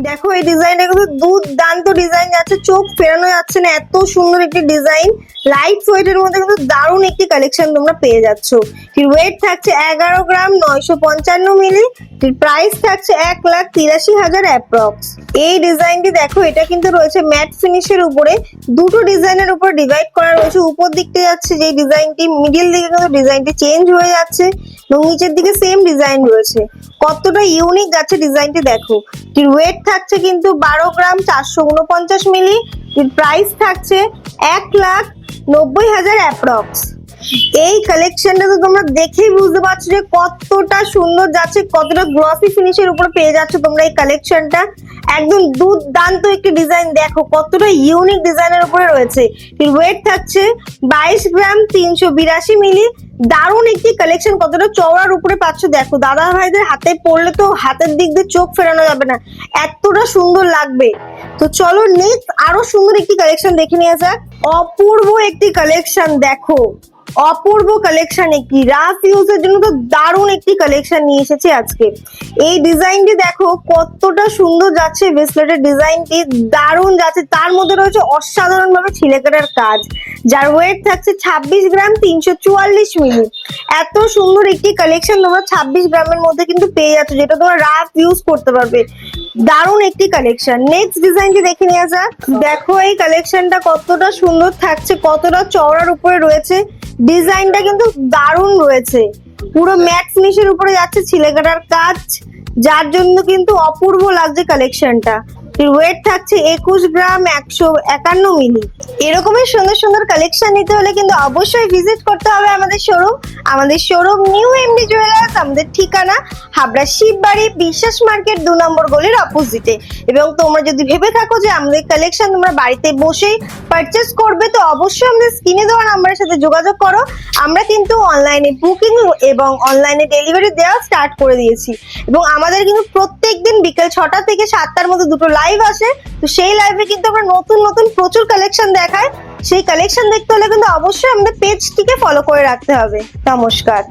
দেখো এই ডিজাইনটা কিন্তু দুর্দান্ত ডিজাইন যাচ্ছে, চোখ ফেরানো যাচ্ছে না, এত সুন্দর একটি ডিজাইন। লাইট ওয়েটের মধ্যে কিন্তু দারুণ একটি কালেকশন তোমরা পেয়ে যাচ্ছ। ওয়েট থাকছে 11 গ্রাম 955 মিলি। প্রাইস থাকছে 1,83,000 অ্যাপ্রক্স। এই ডিজাইনটি দেখো, এটা কিন্তু রয়েছে ম্যাট ফিনিশের উপরে, দুটো ডিজাইনের উপর ডিভাইড করা রয়েছে। উপর দিকটা যাচ্ছে যে ডিজাইনটি, মিডিল দিকে কিন্তু ডিজাইনটি চেঞ্জ হয়ে যাচ্ছে এবং নিচের দিকে সেম ডিজাইন রয়েছে। কতটা ইউনিক যাচ্ছে ডিজাইনটি দেখো। ওয়েট থাকছে কিন্তু 12 গ্রাম 449 মিলি। প্রাইস থাকছে 1,90,000 অ্যাপ্রক্স। এই কালেকশনটা তো তোমরা দেখেই বুঝতে পারছো যে কতটা সুন্দর যাচ্ছে, কতটা গ্লসি ফিনিশের উপর পেয়ে যাচ্ছ তোমরা এই কালেকশনটা। একদম দুর্দান্ত একটি ডিজাইন, দেখো কতটা ইউনিক ডিজাইনের উপরে রয়েছে। ওয়েট থাকছে 22 গ্রাম 382 মিলি। দারুণ একটি কালেকশন, কতটা চওড়ার উপরে পাচ্ছ দেখো। দাদা ভাইদের হাতে পড়লে তো হাতের দিক দিয়ে চোখ ফেরানো যাবে না, এতটা সুন্দর লাগবে। তো চলো নেক্সট আরো সুন্দর একটি কালেকশন দেখে নিয়ে যাক। অপূর্ব একটি কালেকশন দেখো, অপূর্ব কালেকশন একটি, রাফ ইউজের জন্য তো দারুণ একটি কালেকশন নিয়ে এসেছি আজকে। এই ডিজাইনটি দেখো কতটা সুন্দর যাচ্ছে, ব্রেসলেটের ডিজাইনটি দারুণ যাচ্ছে। তার মধ্যে রয়েছে অসাধারণ ভাবে ছিলেকাটার কাজ, যার ওয়েট থাকছে 26 গ্রাম 344 মিলি। এত সুন্দর একটি কালেকশন তোমরা 26 গ্রামের মধ্যে কিন্তু পেয়ে যাচ্ছ, যেটা তোমরা রাফ ইউজ করতে পারবে। দারুণ একটি কালেকশন। নেক্সট ডিজাইনটি দেখে নিয়ে যাক। দেখো এই কালেকশনটা কতটা সুন্দর থাকছে, কতটা চওড়ার উপরে রয়েছে। ডিজাইনটা কিন্তু দারুণ রয়েছে, পুরো ম্যাট ফিনিশের উপরে যাচ্ছে ছিলেকাটার কাজ, যার জন্য কিন্তু অপূর্ব লাগছে কালেকশনটা। ওয়েট থাকছে 21 গ্রাম 151 মিলি। এরকমের সুন্দর সুন্দর কালেকশন নিতে হলে কিন্তু অবশ্যই ভিজিট করতে হবে আমাদের শোরুম। আমাদের শোরুম নিউ এমডি জুয়েলার্স, আমাদের ঠিকানা হাবড়া শিববাড়ি বিশ্বাস মার্কেট 2 নম্বর গলির অপোজিটে। এবং তোমরা যদি ভেবে থাকো যে আমাদের কালেকশন তোমরা বাড়িতে বসেই পারচেস করবে, তো অবশ্যই আমাদের স্ক্রিনে দেওয়া নাম্বারের সাথে যোগাযোগ করো। আমরা কিন্তু অনলাইনে বুকিং এবং অনলাইনে ডেলিভারি দেওয়া স্টার্ট করে দিয়েছি। এবং আমাদের কিন্তু প্রত্যেকদিন বিকেল 6টা থেকে 7টার মধ্যে দুটো লাইভ আসে। তো সেই লাইভে কিন্তু আমরা নতুন নতুন প্রচুর কালেকশন দেখাই। সেই কালেকশন দেখতে হলে কিন্তু অবশ্যই আমাদের পেজটিকে ফলো করে রাখতে হবে। নমস্কার।